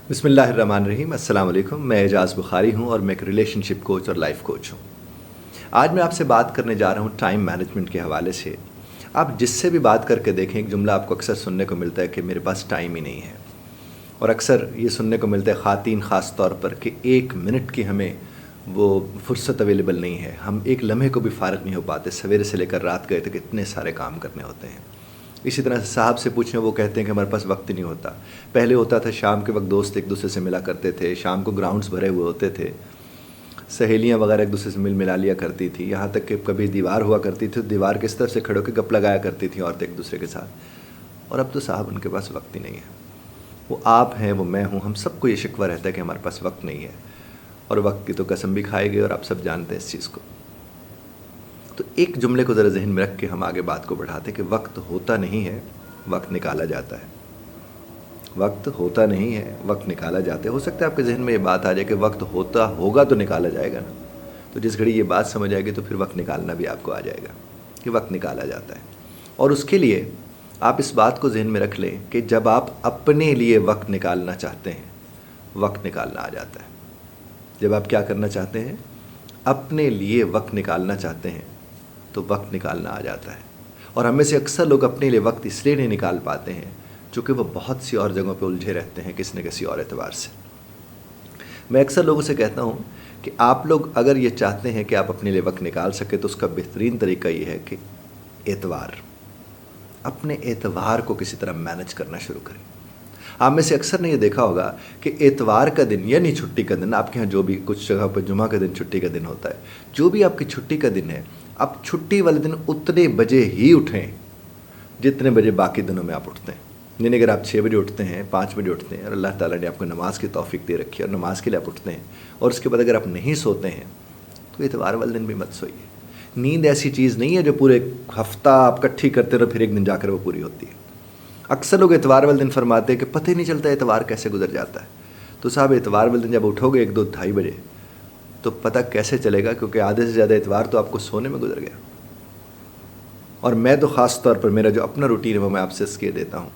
बिस्मिल्लाहिर्रहमानिर्रहीम। अस्सलाम वालेकुम। मैं एजाज़ बुखारी हूँ और मैं एक रिलेशनशिप कोच और लाइफ कोच हूँ। आज मैं आपसे बात करने जा रहा हूँ टाइम मैनेजमेंट के हवाले से। आप जिससे भी बात करके देखें, एक जुमला आपको अक्सर सुनने को मिलता है कि मेरे पास टाइम ही नहीं है। और अक्सर ये सुनने को मिलता है ख़ातीन ख़ास तौर पर कि 1 मिनट की हमें वो फुर्सत अवेलेबल नहीं है, हम एक लम्हे को भी फ़ारिग नहीं हो पाते। सवेरे से लेकर रात गए तक इतने सारे काम करने होते हैं। इसी तरह से साहब से पूछें, वो कहते हैं कि हमारे पास वक्त ही नहीं होता। पहले होता था शाम के वक्त दोस्त एक दूसरे से मिला करते थे, शाम को ग्राउंड्स भरे हुए होते थे, सहेलियां वगैरह एक दूसरे से मिला लिया करती थी। यहाँ तक कि कभी दीवार हुआ करती थी, दीवार किस तरफ से खड़े होकर गप लगाया करती थी औरतें एक दूसरे के साथ। और अब तो साहब उनके पास वक्त ही नहीं है। वो आप हैं, वो मैं हूँ, हम सबको ये शिकवा रहता है कि हमारे पास वक्त नहीं है। और वक्त की तो कसम भी खाई गई और आप सब जानते हैं इस चीज़ को। तो एक जुमले को ज़रा जहन में रख के हम आगे बात को बढ़ाते हैं कि वक्त होता नहीं है, वक्त निकाला जाता है। वक्त होता नहीं है, वक्त निकाला जाता है। हो सकता है आपके जहन में ये बात आ जाए कि वक्त होता होगा तो निकाला जाएगा ना। तो जिस घड़ी ये बात समझ आएगी तो फिर वक्त निकालना भी आपको आ जाएगा कि वक्त निकाला जाता है। और उसके लिए आप इस बात को जहन में रख लें कि जब आप अपने लिए वक्त निकालना चाहते हैं, वक्त निकालना आ जाता है। जब आप क्या करना चाहते हैं, अपने लिए वक्त निकालना चाहते हैं, तो वक्त निकालना आ जाता है। और हमें से अक्सर लोग अपने लिए वक्त इसलिए नहीं निकाल पाते हैं क्योंकि वो बहुत सी और जगहों पे उलझे रहते हैं किसी न किसी और एतबार से। मैं अक्सर लोगों से कहता हूँ कि आप लोग अगर ये चाहते हैं कि आप अपने लिए वक्त निकाल सकें तो उसका बेहतरीन तरीका ये है कि अपने एतवार को किसी तरह मैनेज करना शुरू करें। आप में से अक्सर ने ये देखा होगा कि एतवार का दिन यानी छुट्टी का दिन, आपके यहाँ जो भी कुछ जगह पर जुमा का दिन छुट्टी का दिन होता है, जो भी आपकी छुट्टी का दिन है, आप छुट्टी वाले दिन उतने बजे ही उठें जितने बजे बाकी दिनों में आप उठते हैं। यानी अगर आप 6 बजे उठते हैं, 5 बजे उठते हैं और अल्लाह ताला ने आपको नमाज़ की तौफीक दे रखी है और नमाज के लिए आप उठते हैं और उसके बाद अगर आप नहीं सोते हैं तो एतवार वाले दिन भी मत सोइए। नींद ऐसी चीज़ नहीं है जो पूरे हफ्ता आप इकट्ठी करते रहो फिर एक दिन जाकर वो पूरी होती है। अक्सर लोग एतवार वाले दिन फरमाते हैं कि पता ही नहीं चलता एतवार कैसे गुजर जाता है। तो साहब एतवार वाले दिन जब उठोगे 1, 2, 2:30 बजे तो पता कैसे चलेगा, क्योंकि आधे से ज़्यादा एतवार तो आपको सोने में गुजर गया। और मैं तो ख़ास तौर पर मेरा जो अपना रूटीन है वो मैं आपसे इसके देता हूँ।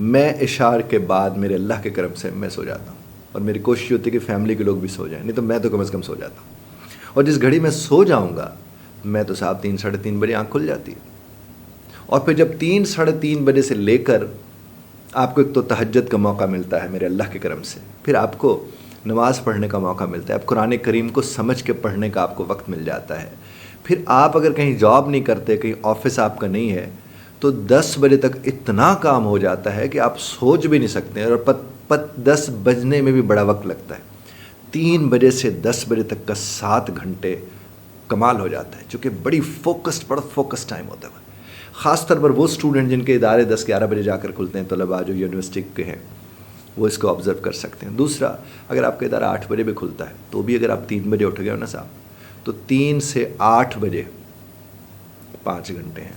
मैं इशार के बाद मेरे अल्लाह के करम से मैं सो जाता हूँ और मेरी कोशिश होती है कि फैमिली के लोग भी सो जाएं, नहीं तो मैं तो कम से कम सो जाता हूँ। और जिस घड़ी मैं सो जाऊँगा मैं तो साहब 3, 3:30 बजे आँख खुल जाती है। और फिर जब 3, 3:30 बजे से लेकर आपको एक तो तहज्जुद का मौका मिलता है मेरे अल्लाह के करम से, फिर आपको नमाज़ पढ़ने का मौका मिलता है, आप कुरान करीम को समझ के पढ़ने का आपको वक्त मिल जाता है। फिर आप अगर कहीं जॉब नहीं करते, कहीं ऑफिस आपका नहीं है, तो 10 बजे तक इतना काम हो जाता है कि आप सोच भी नहीं सकते हैं। और 10 बजने में भी बड़ा वक्त लगता है। 3 बजे से 10 बजे तक का 7 घंटे कमाल हो जाता है, चूँकि बड़ा फोकस्ड टाइम होता है। ख़ास तौर पर वो स्टूडेंट जिनके इदारे 10-11 बजे जाकर खुलते हैं, तलबा जो यूनिवर्सिटी के हैं, वो इसको ऑब्ज़र्व कर सकते हैं। दूसरा, अगर आपका इदारा 8 बजे भी खुलता है तो भी अगर आप 3 बजे उठ गए हो ना साहब, तो 3 से 8 बजे 5 घंटे हैं।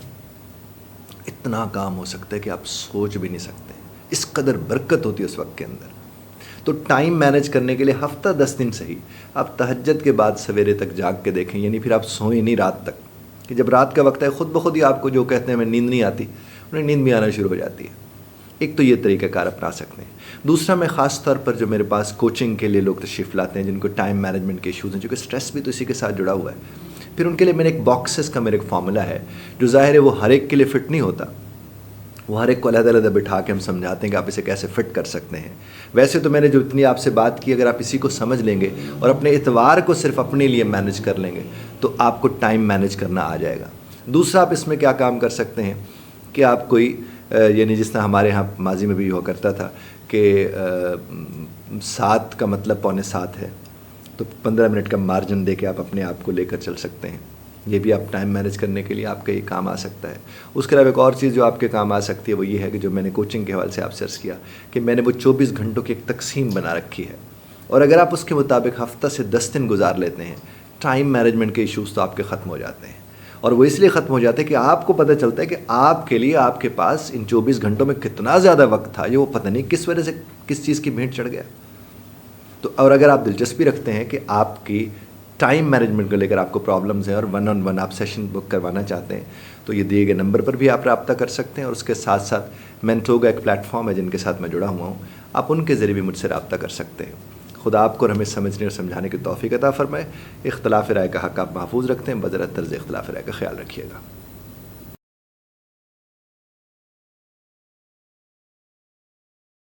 इतना काम हो सकता है कि आप सोच भी नहीं सकते। इस कदर बरकत होती है उस वक्त के अंदर। तो टाइम मैनेज करने के लिए हफ्ता 10 दिन सही आप तहज्जुद के बाद सवेरे तक जाग के देखें, यानी फिर आप सोएं नहीं रात तक, कि जब रात का वक्त है खुद ब खुद ही आपको जो कहते हैं हमें नींद नहीं आती, उन्हें नींद भी आना शुरू हो जाती है। एक तो ये तरीक़ाकार अपना सकते हैं। दूसरा, मैं ख़ास तौर पर जो मेरे पास कोचिंग के लिए लोग तशरीफ़ लाते हैं जिनको टाइम मैनेजमेंट के इशूज़ हैं, क्योंकि स्ट्रेस भी तो इसी के साथ जुड़ा हुआ है, फिर उनके लिए मैंने एक बॉक्सेस का मेरे एक फार्मूला है जो ज़ाहिर है वो हर एक के लिए फ़िट नहीं होता। वो हर एक को अलग-अलग बिठा के हम समझाते हैं कि आप इसे कैसे फ़िट कर सकते हैं। वैसे तो मैंने जो इतनी आपसे बात की, अगर आप इसी को समझ लेंगे और अपने एतवार को सिर्फ अपने लिए मैनेज कर लेंगे तो आपको टाइम मैनेज करना आ जाएगा। दूसरा, आप इसमें क्या काम कर सकते हैं कि आप कोई यानी जिस तरह हमारे यहाँ माजी में भी हुआ करता था कि 7 का मतलब 6:45 है, तो 15 मिनट का मार्जिन दे के आप अपने आप को लेकर चल सकते हैं। ये भी आप टाइम मैनेज करने के लिए आपका ये काम आ सकता है। उसके अलावा एक और चीज़ जो आपके काम आ सकती है वो ये है कि जो मैंने कोचिंग के हवाले से आपसे अर्ज़ किया कि मैंने वो 24 घंटों की एक तकसीम बना रखी है, और अगर आप उसके मुताबिक हफ्ता से 10 दिन गुजार लेते हैं, टाइम मैनेजमेंट के इशूज़ तो आपके ख़त्म हो जाते हैं। और वो इसलिए ख़त्म हो जाते हैं कि आपको पता चलता है कि आपके लिए आपके पास इन 24 घंटों में कितना ज़्यादा वक्त था, जो पता नहीं किस वजह से किस चीज़ की भेंट चढ़ गया। तो और अगर आप दिलचस्पी रखते हैं कि आपकी टाइम मैनेजमेंट को लेकर आपको प्रॉब्लम्स हैं और 1-on-1 आप सेशन बुक करवाना चाहते हैं, تو یہ دیے گئے نمبر پر بھی آپ رابطہ کر سکتے ہیں، اور اس کے ساتھ ساتھ مینٹوگا ایک پلیٹ فارم ہے جن کے ساتھ میں جڑا ہوا ہوں، آپ ان کے ذریعے بھی مجھ سے رابطہ کر سکتے ہیں۔ خدا آپ کو اور ہمیں سمجھنے اور سمجھانے کی توفیق عطا فرمائے۔ اختلاف رائے کا حق آپ محفوظ رکھتے ہیں، بدر طرز اختلاف رائے کا خیال رکھیے گا۔